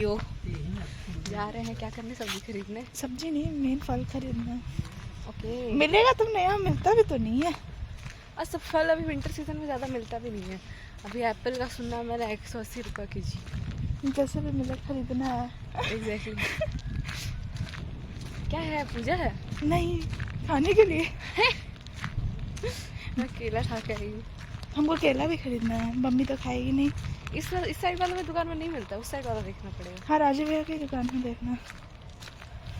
यो जा रहे हैं क्या करने, सब्जी खरीदने? सब्जी नहीं, मेन फल खरीदना। ओके। मिलेगा तो नया, मिलता भी तो नहीं है। और सब फल अभी विंटर सीजन में ज़्यादा मिलता भी नहीं है। अभी एप्पल का सुनना मैंने 180 रुपये केजी। जैसे भी मिले खरीदना है। एग्जैक्टली। क्या है, पूजा है? नहीं, खाने के लिए। मैं केला खा के आई हूँ। हमको केला भी खरीदना है, मम्मी तो खाएगी नहीं। इस साइड वाले में दुकान में नहीं मिलता, उस साइड वाला देखना पड़ेगा। हाँ, राजू भैया की दुकान में देखना।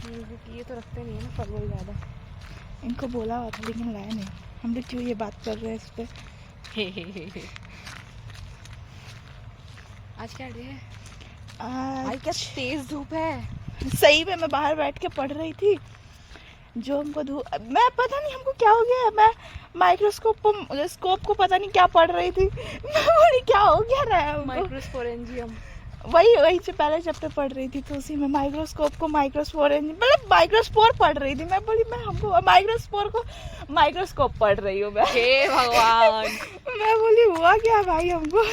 क्योंकि ये तो रखते नहीं है ना फल वल ज़्यादा। इनको बोला हुआ था लेकिन लाया नहीं। हम लोग क्यों ये बात कर रहे हैं इस पर? हे। आज क्या डे है? भाई क्या आज तेज धूप है। सही में मैं बाहर बैठ के पढ़ रही थी, जो हमको मैं पता नहीं हमको क्या हो गया, मैं माइक्रोस्कोप को पता नहीं क्या पढ़ रही थी। मैं बोली क्या हो गया रहा है हमको? माइक्रोस्पोरेंजियम। वही से पहले चैप्टर पढ़ रही थी, तो उसी में माइक्रोस्कोप को माइक्रोस्पोरेंजियम मतलब माइक्रोस्पोर पढ़ रही थी। मैं बोली मैं हमको माइक्रोस्पोर को माइक्रोस्कोप पढ़ रही हूँ मैं। हे भगवान। मैं बोली हुआ क्या भाई हमको?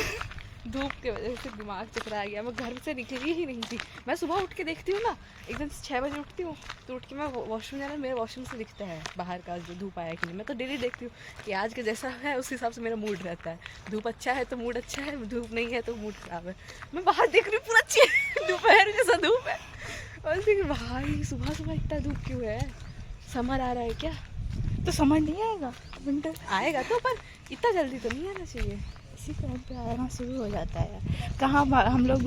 धूप की वजह से दिमाग चकरा गया। मैं घर से निकली ही नहीं थी। मैं सुबह उठ के देखती हूँ ना, एकदम 6 बजे उठती हूँ, तो उठ के मैं वॉशरूम जाना, मेरे वॉशरूम से दिखता है बाहर का जो धूप आया कि नहीं। मैं तो डेली देखती हूँ कि आज के जैसा है उस हिसाब से मेरा मूड रहता है। धूप अच्छा है तो मूड अच्छा है, धूप नहीं है तो मूड खराब है। मैं बाहर देख रही हूँ पूरा दोपहर जैसा धूप है, और फिर भाई सुबह सुबह इतना धूप क्यों है? समर आ रहा है क्या? तो समझ नहीं आएगा, विंटर आएगा तो, पर इतना जल्दी तो नहीं आना चाहिए। इसी टाइम पे आना शुरू हो जाता है। कहाँ हम लोग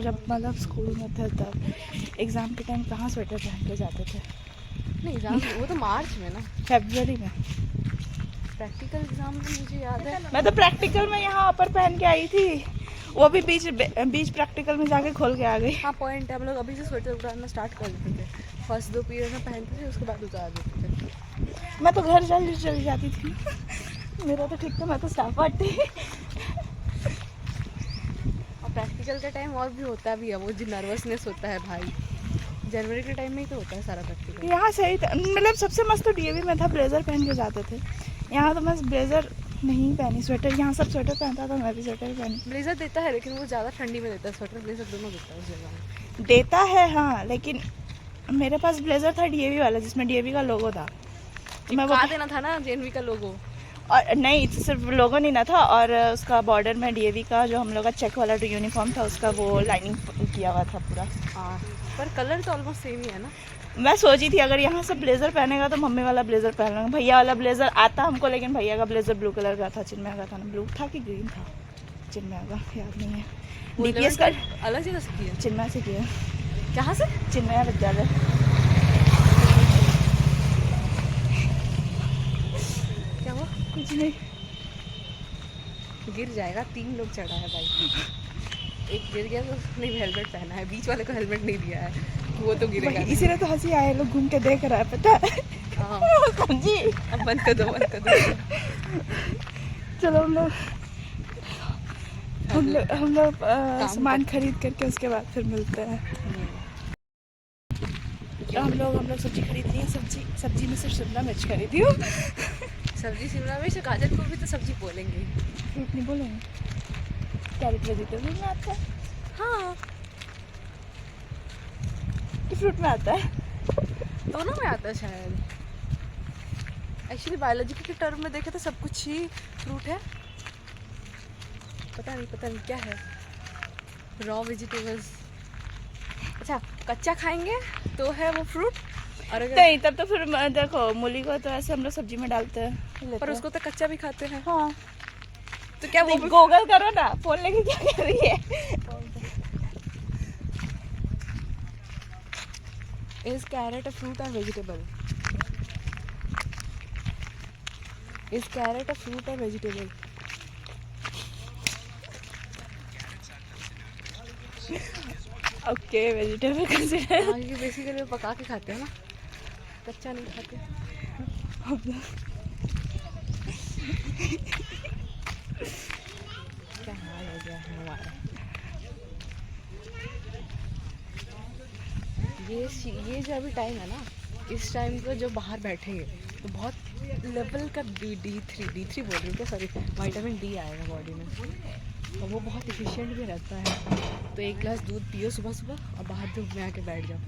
जब मतलब स्कूल में थे तब एग्ज़ाम के टाइम कहाँ स्वेटर पहन के जाते थे? नहीं, एग्जाम वो तो मार्च में ना, फरवरी में। प्रैक्टिकल एग्जाम में मुझे याद है। मैं तो प्रैक्टिकल में यहाँ अपर पहन के आई थी, वो भी बीच प्रैक्टिकल में जाके खोल के आ गई। हाँ पॉइंट है, हम लोग अभी से स्वेटर उतारना स्टार्ट कर देते थे। फर्स्ट 2 पीरियड में पहनते थे, उसके बाद उतार देते थे। मैं तो घर चली जाती थी। मेरा तो ठीक था, मैं तो स्टाफ आती। और प्रैक्टिकल का टाइम और भी होता भी है, वो जो नर्वसनेस होता है भाई, जनवरी के टाइम में ही तो होता है सारा प्रैक्टिकल। यहाँ सही था, मतलब सबसे मस्त तो डीएवी में था, ब्लेजर पहन के जाते थे। यहाँ तो मैं ब्लेजर नहीं पहनी, स्वेटर। यहाँ सब स्वेटर पहनता था, मैं भी स्वेटर पहनी। ब्लेजर देता है लेकिन वो ज़्यादा ठंडी में देता है, स्वेटर ब्लेजर दोनों देता है उस जगह में। देता है हाँ, लेकिन मेरे पास ब्लेजर था डीएवी वाला, जिसमें डीएवी का लोगो था। मैं वो देना था ना जेएनवी का लोगो। और नहीं, सिर्फ लोगो नहीं ना था, और उसका बॉर्डर में डीएवी का जो हम लोग का चेक वाला जो यूनिफॉर्म था उसका वो लाइनिंग किया हुआ था पूरा। हाँ, पर कलर तो ऑलमोस्ट सेम ही है ना। मैं सोची थी अगर यहाँ से ब्लेजर पहनेगा तो मम्मी वाला ब्लेजर पहन लूँगा। भैया वाला ब्लेजर आता हमको, लेकिन भैया का ब्लेजर ब्लू कलर का था। चिन्मय का था ना, ब्लू था कि ग्रीन था, चिन्मय का याद नहीं है। डीपीएस का अलग जगह से किया, चिन्मय से किया। कहाँ से? चिन्मय विद्यालय। क्या हुआ? कुछ नहीं, गिर जाएगा। 3 लोग चढ़ा है बाइक, एक गिर गया तो उसने हेलमेट पहना है, बीच वाले को हेलमेट नहीं दिया है, वो तो गिरेगा। इसीलिए तो हंसी आए, लोग घूम के देख रहा है, पता है। हाँ जी, अब बंद कर दो, बंद कर दो। चलो हम लोग सामान खरीद करके उसके बाद फिर मिलते हैं। हम लोग सब्जी खरीद रही हैं। सब्जी में सिर्फ शिमला मिर्च खरीदी हूँ। सब्जी शिमला मिर्च, गाजर को भी तो सब्जी बोलेंगे, फ्रूट नहीं बोलेंगे। कैरेट वेजिटेबल में आता है। हाँ कि फ्रूट में आता है? दोनों में आता है शायद। एक्चुअली बायोलॉजी के टर्म में देखे तो सब कुछ ही फ्रूट है। पता नहीं क्या है। रॉ वेजिटेबल्स, अच्छा कच्चा खाएंगे तो है वो फ्रूट, और अगर नहीं तब तो फिर देखो मूली को तो ऐसे हम लोग सब्जी में डालते हैं, पर उसको तो कच्चा भी खाते हैं। हाँ, तो क्या वो गूगल करो ना, फोन लेके क्या कर रही है? Is carrot a fruit or vegetable? Is carrot a fruit or vegetable? Okay, vegetable consider. हाँ, ये बेसिकली पका के खाते हैं ना, कच्चा नहीं खाते। क्या हाल हो गया है हमारा। ये जो अभी टाइम है ना, इस टाइम पर जो बाहर बैठेंगे तो बहुत लेवल का D3 बोल रही हूँ क्या, सॉरी, विटामिन D आएगा बॉडी में। और वो बहुत एफिशिएंट भी रहता है। तो 1 गिलास दूध पियो सुबह सुबह और बाहर धूप में आके बैठ जाओ,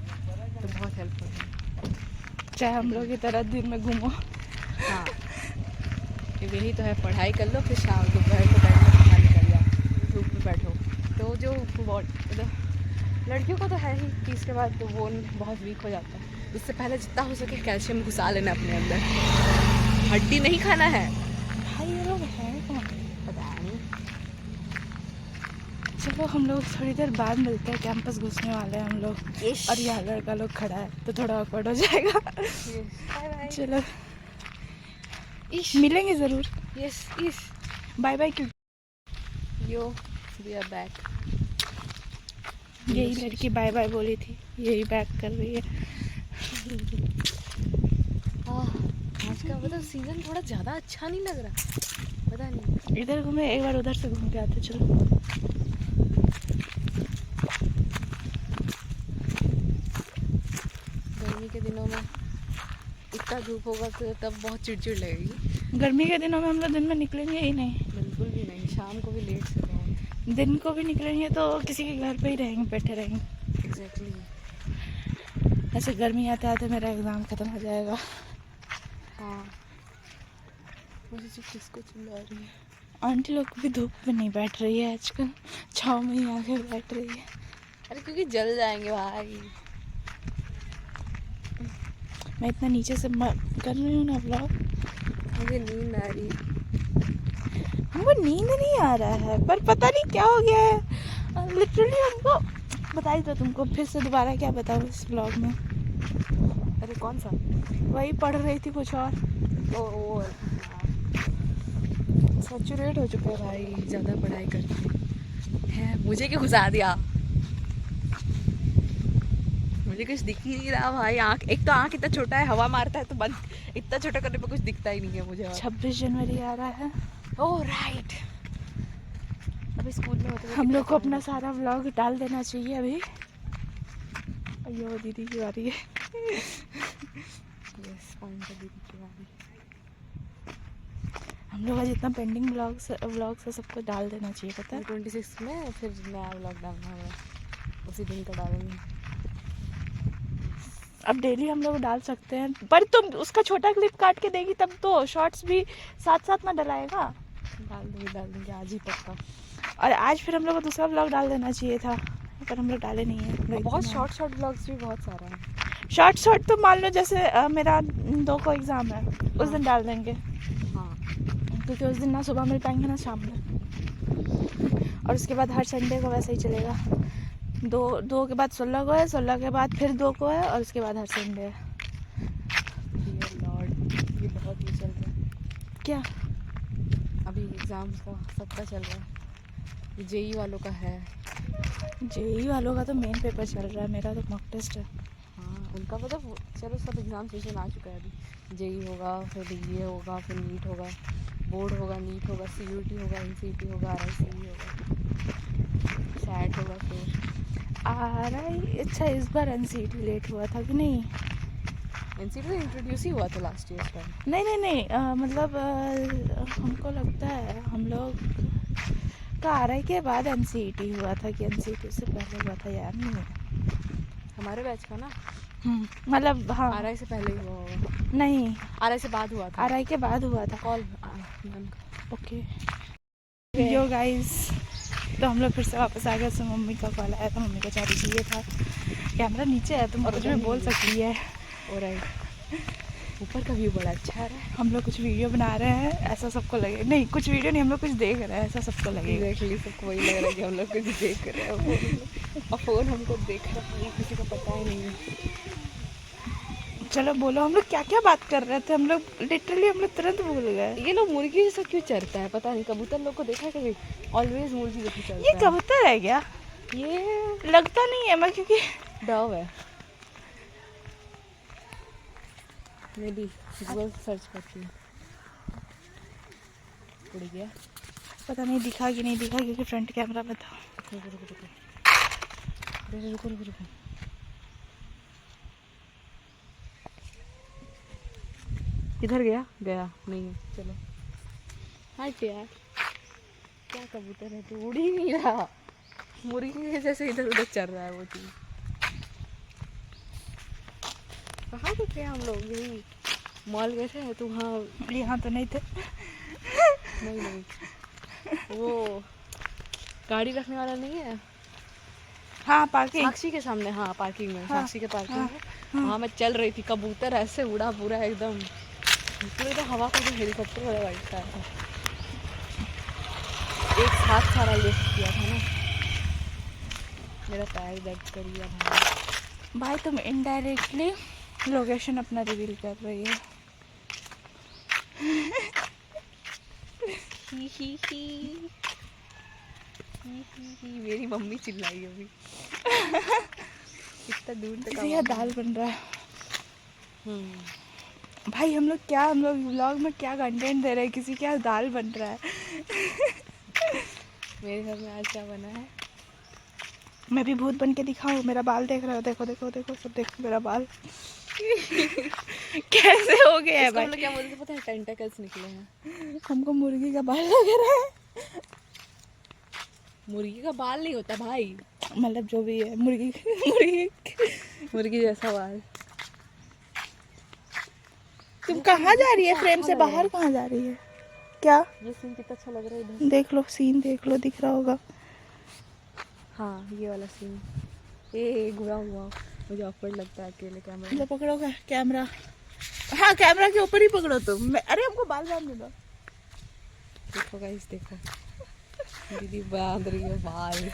तो बहुत हेल्पफुल है। चाहे हम लोग की तरह दिन में घूमो। हाँ, यही तो है, पढ़ाई कर लो फिर शाम दोपहर को बैठ कर बाहर निकल जाओ, धूप में बैठो। तो जो मतलब लड़कियों को तो है ही कि इसके बाद तो वो बहुत वीक हो जाता है। उससे पहले जितना हो सके कैल्शियम घुसा लेना अपने अंदर, हड्डी नहीं खाना है। भाई ये लोग हैं कौन? पता नहीं। चलो हम लोग थोड़ी देर बाद मिलते हैं, कैंपस घुसने वाले हैं हम लोग। इश। और यहाँ लड़का लोग खड़ा है तो थोड़ा awkward हो जाएगा। Bye bye. चलो इश। मिलेंगे ज़रूर। यस इश। Bye bye. क्यों यो वी आर बैक। यही लड़की बाय बाय बोली थी, यही बैक कर रही है। आज का मतलब सीजन थोड़ा ज़्यादा अच्छा नहीं लग रहा, पता नहीं। इधर घूमे, एक बार उधर से घूम के आते। चलो गर्मी के दिनों में इतना धूप होगा तो तब बहुत चिड़चिड़ लगेगी। गर्मी के दिनों में हम लोग दिन में निकलेंगे ही नहीं। बिल्कुल भी नहीं, शाम को भी लेट से बहुत। दिन को भी निकलेंगे तो किसी के घर पे ही रहेंगे, बैठे रहेंगे। एग्जैक्टली। ऐसे गर्मी आते आते मेरा एग्ज़ाम ख़त्म हो जाएगा। हाँ, मुझे जो किसको चिल्ला रही है। आंटी लोग भी धूप में नहीं बैठ रही है आजकल, छाँव में ही आके बैठ रही है। अरे क्योंकि जल जाएंगे भाई। मैं इतना नीचे से कर रही हूँ ना व्लॉग, मुझे नींद आ रही। हमको नींद नहीं आ रहा है, पर पता नहीं क्या हो गया है। लिटरली हमको बता ही दो तुमको, फिर से दोबारा क्या बताऊँ इस व्लॉग में। अरे कौन सा? वही पढ़ रही थी कुछ और। ओ सैचुरेट हो चुका है भाई, ज़्यादा पढ़ाई करके है। मुझे क्यों घुसा दिया? मुझे कुछ दिख ही नहीं रहा भाई। आँख, एक तो आँख इतना छोटा है, हवा मारता है तो बंद, इतना छोटा करने पर कुछ दिखता ही नहीं है मुझे। 26 जनवरी आ रहा है। Oh right. अभी स्कूल में होते हम लोग को अपना सारा व्लॉग डाल देना चाहिए अभी। अयो दीदी की बारी है। यस, पॉइंट है दीदी की बारी। हम लोग का जितना पेंडिंग व्लॉग्स है सबको डाल देना चाहिए, पता है। 26 में फिर नया व्लॉग डालना होगा, उसी दिन का डालेंगे। अब डेली हम लोग डाल सकते हैं, पर तुम उसका छोटा क्लिप काट के देगी तब तो शॉर्ट्स भी साथ साथ में डलाएगा। डाल देंगे आज ही पक्का। और आज फिर हम लोग को दूसरा व्लॉग डाल देना चाहिए था, पर हम लोग डाले नहीं है। बहुत शॉर्ट व्लॉग्स भी बहुत सारा है। शॉर्ट तो मान लो जैसे मेरा 2 को एग्ज़ाम है, उस दिन डाल देंगे। हाँ, क्योंकि उस दिन ना सुबह मिल पाएंगे ना शाम में। और उसके बाद हर संडे को वैसे ही चलेगा। 2 के बाद 16 को है, 16 के बाद फिर 2 को है, और उसके बाद हर संडे है। डियर लॉर्ड, ये बहुत ही चल रहा है। क्या? अभी एग्ज़ाम्स का सबका चल रहा है। जेई वालों का है। जेई वालों का तो मेन पेपर चल रहा है, मेरा तो मॉक टेस्ट है। हाँ, उनका मतलब चलो सब एग्ज़ाम सेशन आ चुका है। अभी जेई होगा, फिर डीए होगा, फिर नीट होगा, बोर्ड होगा, नीट होगा, सीयूटी होगा, एनसीटी होगा, आरआईसीई होगा, सैट होगा। फिर अच्छा, इस बार एनसीटी लेट हुआ था कि नहीं? एनसीटी तो इंट्रोड्यूस ही हुआ था लास्ट ईयर टाइम। नहीं, मतलब हमको लगता है हम लोग का आरआई के बाद एनसीटी हुआ था कि एनसीटी से पहले हुआ था, यार नहीं है। हमारे बैच का ना, मतलब हाँ, आरआई से पहले ही हुआ होगा। नहीं, आरआई से बाद हुआ था। आरआई के बाद हुआ था। कॉल ओके यो गाइस, तो हम लोग फिर से वापस आ गए। तो मम्मी का कॉल आया था, मम्मी को चाबी चाहिए था। कैमरा नीचे है, तुम कुछ भी बोल सकती है। और ऊपर का व्यू बड़ा अच्छा है। हम लोग कुछ वीडियो बना रहे हैं, ऐसा सबको लगे। नहीं, कुछ वीडियो नहीं, हम लोग कुछ देख रहे हैं, ऐसा सबको लगेगा। एक्चुअली सबको वही लग रहा है कि हम लोग कुछ देख रहे हैं, और फ़ोन हमको देख रहा है, किसी को पता ही नहीं है। चलो बोलो, हम लोग क्या क्या बात कर रहे थे। हम लोग लिटरली तुरंत भूल गए। ये लोग मुर्गी जैसा क्यों चरता है, पता नहीं। कबूतर लोग को देखा है कभी? ऑलवेज मुर्गी जैसा चलता ये कबूतर है क्या? ये लगता नहीं है, मैं क्योंकि डव है। मे बी गूगल सर्च करती हूँ। उड़ गया, पता नहीं दिखा कि नहीं दिखा, क्योंकि फ्रंट कैमरा में था। रुको। किधर गया नहीं है। चलो हट यार, क्या कबूतर है तो उड़ ही नहीं रहा, मुर्गी के जैसे इधर उधर चल रहा है वो चीज। कहाँ पे थे हम लोग? यही मॉल गए थे तो वहाँ। यहाँ तो नहीं थे। नहीं वो गाड़ी रखने वाला नहीं है, हाँ पार्किंग, साक्षी के सामने, हाँ पार्किंग में, हाँ, साक्षी के पार्किंग हाँ, में। वहाँ मैं चल रही थी, कबूतर ऐसे उड़ा पूरा एकदम, पूरे तो हवा का जो हेलीकॉप्टर वाला वाइट था, एक साथ सारा लिफ्ट किया था ना। मेरा पैर दर्द कर दिया भाई। भाई तुम इनडायरेक्टली लोकेशन अपना रिवील कर रही है। ही ही मेरी मम्मी चिल्लाई अभी। कितना दूर तक ये दाल बन रहा है। हम्म। भाई हम लोग व्लॉग में क्या कंटेंट दे रहे हैं, किसी के यहाँ दाल बन रहा है। मेरे घर में आज क्या बना है? मैं भी भूत बन के दिखाऊं? मेरा बाल देख रहा हो? देखो देखो देखो सब देखो मेरा बाल कैसे हो गया है भाई। हम लोग क्या बोलते पता है? टेंटेकल्स निकले हैं। हमको मुर्गी का बाल लग रहा है। मुर्गी का बाल नहीं होता भाई, मतलब जो भी है, मुर्गी मुर्गी जैसा बाल। तुम कहाँ जा रही है? फ्रेम से बाहर कहाँ जा रही है? क्या? ये सीन कितना अच्छा लग रहा है इधर। देख लो सीन, देख लो, दिख रहा होगा। हाँ ये वाला सीन। ए घुरा हुआ मुझे ऑकवर्ड लगता है अकेले कैमरा। लो पकड़ो कैमरा। हाँ कैमरा के ऊपर ही पकड़ो तुम। अरे हमको बाल बांधने दो। देखो गाइस देखो, दीदी बांध रही है बाल।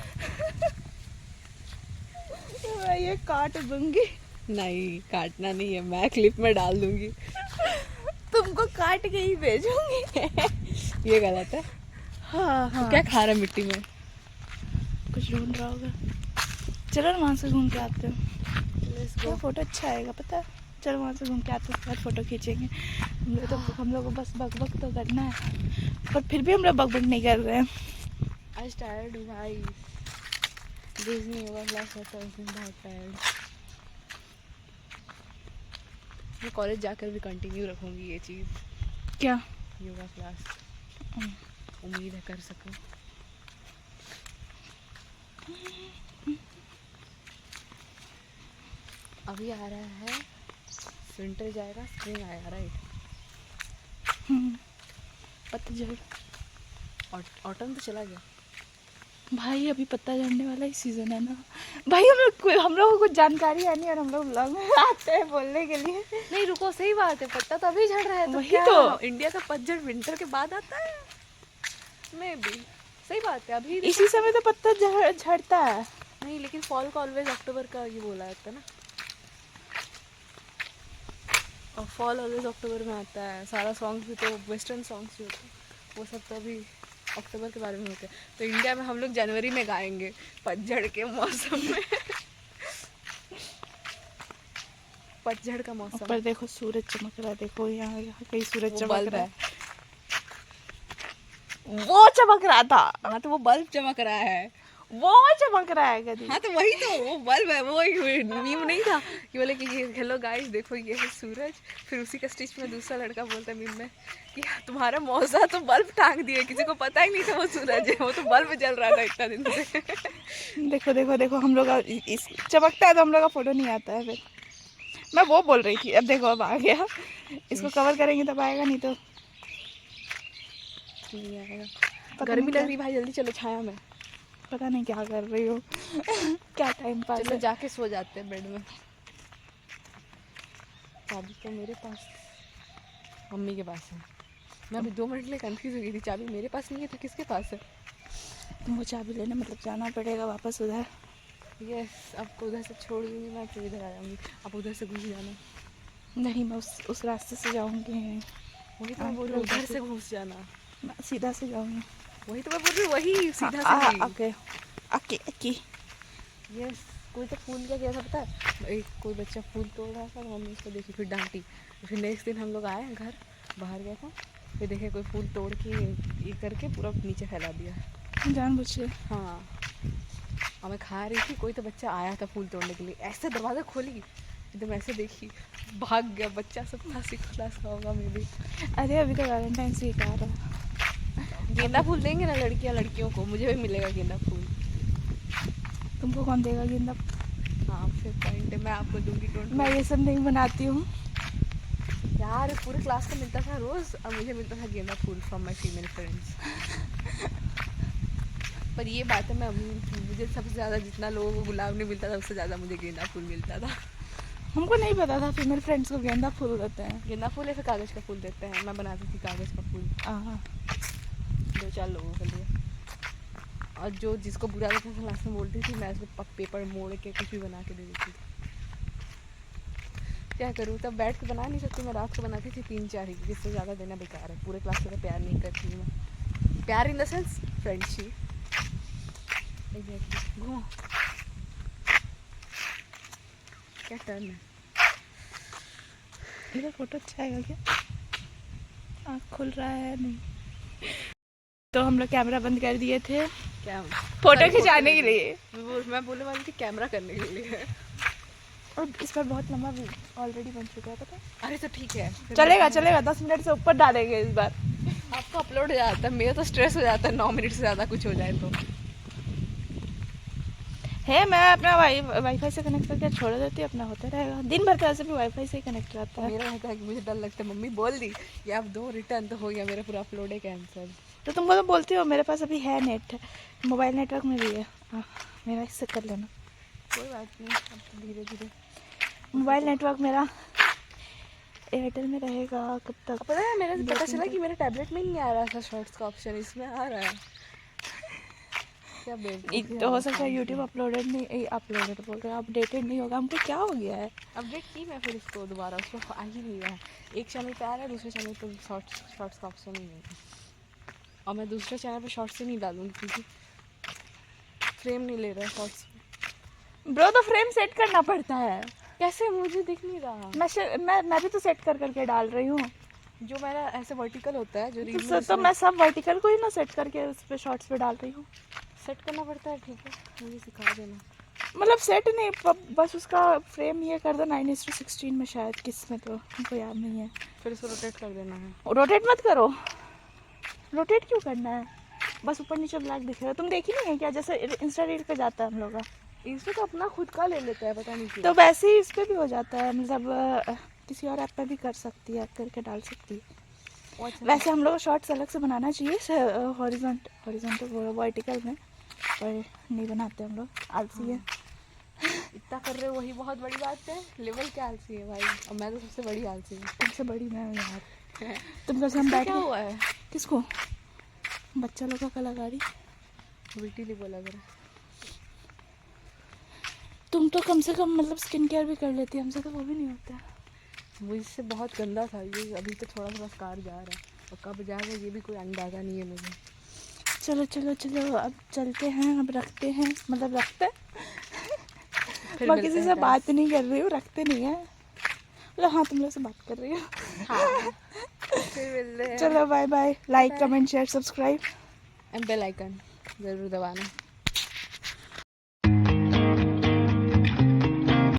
मैं ये काट दूंगी। नहीं काटना नहीं है, मैं क्लिप में डाल दूंगी। तुमको काट के ही भेजूंगी। ये गलत है। हाँ हाँ। क्या खा रहा है मिट्टी में? कुछ ढूंढ रहा होगा। चलो ना वहाँ से घूम के आते हो। क्या फोटो अच्छा आएगा पता है? चलो वहाँ से घूम के आते हैं, फोटो खींचेंगे। हम लोग को बस बक तो करना है, पर फिर भी हम लोग बक नहीं कर रहे हैं। आज टायर्ड हूँ भाई, डिज्नी योगा क्लास होता है उस दिन, बहुत टायर्ड। मैं कॉलेज जाकर भी कंटिन्यू रखूँगी ये चीज़, क्या? योगा क्लास। उम्मीद है कर सकूँ। अभी आ रहा है विंटर, जाएगा स्प्रिंग आएगा राइट। पतझड़। ऑटम तो चला गया भाई, अभी पत्ता झड़ने वाला ही सीजन है ना भाई। हम लोग को कुछ जानकारी है नहीं और हम लोग व्लॉग में आते हैं बोलने के लिए। नहीं रुको, सही बात है, पत्ता तो अभी झड़ रहा है। तो वही क्या तो। इंडिया का पतझड़ विंटर के बाद आता है? मे बी सही बात है। अभी इसी समय तो पत्ता झड़ता है। नहीं, लेकिन फॉल का ऑलवेज अक्टूबर का ये बोला जाता है ना, और फॉल ऑलवेज अक्टूबर में आता है। सारा सॉन्ग्स भी तो वेस्टर्न सॉन्ग्स भी होते हैं, वो सब तो अभी अक्टूबर के बारे में होते हैं। तो इंडिया में हम लोग जनवरी में गाएंगे पतझड़ के मौसम में। पतझड़ का मौसम। पर देखो सूरज चमक रहा है, देखो यहाँ कहीं सूरज वो चमक बल्ब रहा है, है। वो चमक रहा था। हाँ तो वो बल्ब चमक रहा है। वो चमक रहा है कभी। हाँ तो वही तो, वो बल्ब है। वो मीम नहीं था कि बोले कि ये हेलो गाइस देखो ये है सूरज, फिर उसी का स्टिच में दूसरा लड़का बोलता है मीम में कि तुम्हारा मौसा तो बल्ब टांग दिया, किसी को पता ही नहीं था वो सूरज है, वो तो बल्ब जल रहा था इतना दिन से। देखो देखो देखो, हम लोग इस चमकता है तो हम लोग का फोटो नहीं आता है। फिर मैं वो बोल रही थी, अब देखो अब आ गया। इसको कवर करेंगे तब आएगा, नहीं तो नहीं आएगा। गर्मी लग रही भाई, जल्दी चलो छाया में। पता नहीं क्या कर रही हो। क्या टाइम पास चलो है। जाके सो जाते हैं बेड में। चाबी तो मेरे पास, मम्मी के पास है। मैं अभी 2 मिनट के लिए कंफ्यूज हो गई थी, चाबी मेरे पास नहीं है तो किसके पास है? तुमको चाबी लेने मतलब जाना पड़ेगा वापस उधर। यस, आपको उधर से छोड़ दूँगी मैं, फिर इधर आ जाऊँगी, आप उधर से घुस जाना। नहीं, मैं उस रास्ते से जाऊंगी। वही तो मैं बोल रही हूँ, उधर से घुस जाना। मैं सीधा से जाऊंगी। वही तो मैं बोल रही हूँ, वही सीधा से ही। Okay okay okay. यस, कोई तो फूल क्या गया था पता है? एक कोई बच्चा फूल तोड़ रहा था, मम्मी उसको देखी, फिर डांटी। फिर नेक्स्ट दिन हम लोग आए घर, बाहर गए थे, फिर देखे कोई फूल तोड़ के ये करके पूरा नीचे फैला दिया जानबूझ के। हाँ, और मैं खा रही थी, कोई तो बच्चा आया था फूल तोड़ने के लिए, ऐसे दरवाज़ा खोली, एकदम ऐसे देखी, भाग गया बच्चा। सब था 6th क्लास का होगा मे बी। अरे अभी तो वैलेंटाइंस वीक आ रहा है। गेंदा फूल देंगे ना लड़कियां लड़कियों को, मुझे भी मिलेगा गेंदा फूल। तुमको कौन देगा गेंदा? हाँ फिर पॉइंट है, मैं आपको दूंगी। डोंट मैं ये सब नहीं बनाती हूँ। यार पूरे क्लास को मिलता था रोज, अब मुझे मिलता था गेंदा फूल फ्रॉम माय फीमेल फ्रेंड्स। पर ये बात है मैं अमीर थी, मुझे सबसे ज़्यादा जितना लोगों को गुलाब नहीं मिलता था उससे ज़्यादा मुझे गेंदा फूल मिलता था। हमको नहीं पता था फीमेल फ्रेंड्स को गेंदा फूल देते हैं। गेंदा फूल या फिर कागज़ का फूल देते हैं, मैं बनाती थी कागज़ का फूल हाँ 2-4 लोगों के लिए। और जो जिसको बुरा लगता था क्लास में बोलती थी, मैं उसको पेपर मोड़ के कुछ भी बना के दे देती थी। क्या करूँ, तब बैठ के बना नहीं सकती, मैं रात को बनाती थी 3-4 ही, जिससे ज़्यादा देना बेकार है। पूरे क्लास से प्यार नहीं करती मैं, प्यार इन द सेंस फ्रेंडशिप। घूमो, क्या टर्न है? मेरा फोटो अच्छा आएगा क्या? आँख खुल रहा है नहीं। तो हम लोग कैमरा बंद कर दिए थे क्या फोटो खिंचाने के लिए। मैं बोलने वाली थी कैमरा करने के लिए। और इस पर बहुत लंबा ऑलरेडी बन चुका है पता है। अरे तो ठीक है, चलेगा चलेगा 10 मिनट से ऊपर डालेंगे इस बार। आपका अपलोड हो जाता है, मेरा तो स्ट्रेस हो जाता है 9 मिनट से ज़्यादा कुछ हो जाए तो। है मैं अपना वाईफाई से कनेक्ट करके छोड़ देती हूँ, अपना होता रहेगा। दिन भर तो ऐसे भी वाईफाई से ही कनेक्ट रहता है। मेरा रहता है कि मुझे डर लगता है, मम्मी बोल दी कि आप दो रिटर्न तो हो गया, मेरा पूरा अपलोड है कैंसिल। तो तुमको तो बोलती हो मेरे पास अभी है नेट, मोबाइल नेटवर्क में भी है। मेरा इससे कर लेना, कोई बात नहीं, अब धीरे धीरे। मोबाइल नेटवर्क मेरा एयरटेल में रहेगा कब तक? पता है मेरे पता चला कि मेरे टैबलेट में नहीं आ रहा था शॉर्ट्स का ऑप्शन, इसमें आ रहा है। क्या तो हो सकता है यूट्यूब अपलोडेड नहीं, अपलोडेड बोल रहे हैं, अपडेटेड नहीं होगा। हमको क्या हो गया है? अपडेट की मैं फिर इसको दोबारा, उसको आ ही नहीं रहा है। एक चैनल पे आ रहा है, दूसरे चैनल पे शॉर्ट्स का ऑप्शन ही नहीं है। और मैं दूसरे चैनल पे शॉर्ट्स से नहीं डालूंगी क्योंकि फ्रेम नहीं ले रहा है शॉर्ट्स। ब्रो तो फ्रेम सेट करना पड़ता है। कैसे? मुझे दिख नहीं रहा। मैं भी तो सेट कर करके डाल रही हूँ। जो मेरा ऐसे वर्टिकल होता है जो तो मैं सब वर्टिकल को ही ना सेट करके उस पे शॉर्ट्स पे डाल रही हूँ। सेट करना पड़ता है, ठीक है मुझे सिखा देना। मतलब सेट नहीं, बस उसका फ्रेम ये कर दो 9:16 में शायद, किस में तो हमको याद नहीं है। फिर उसको रोटेट कर देना है। रोटेट मत करो। रोटेट क्यों करना है? बस ऊपर नीचे ब्लैक दिखेगा। तुम देखी नहीं है क्या जैसे इंस्टा रील पे जाता है हम लोग का? इसमें तो अपना खुद का ले लेता है, पता नहीं क्यों। तो वैसे ही इस पे भी हो जाता है, मतलब किसी और ऐप पे भी कर सकती है, ऐप करके डाल सकती है। वैसे हम लोग को शॉर्ट्स अलग से बनाना चाहिए हॉरिजॉन्टल वर्टिकल में, पर नहीं बनाते हम लोग, आलसी है। इतना कर रहे हो वही बहुत बड़ी बात है। लेवल क्या आलसी है भाई, और मैं तो सबसे बड़ी आलसी हूँ। तुमसे बड़ी मैं हूँ यार। तुम कैसे हम बैठ क्या हुआ है? किसको? बच्चा लोग का कलाकारी बेटी ले बोला करा। तुम तो कम से कम मतलब स्किन केयर भी कर लेती है, हमसे तो वो भी नहीं होता। मुझसे बहुत गंदा था ये, अभी तो थोड़ा थोड़ा स्कार जा रहा है, और कब जाएगा ये भी कोई अंदाज़ा नहीं है मुझे। चलो चलो चलो अब चलते हैं, अब रखते हैं, मतलब रखते मैं किसी से बात नहीं कर रही हूँ, रखते नहीं है, मतलब हाँ तुम लोग से बात कर रही हूँ। हाँ। फिर मिलते हैं। चलो bye bye, like comment share subscribe and bell icon ज़रूर दबाना।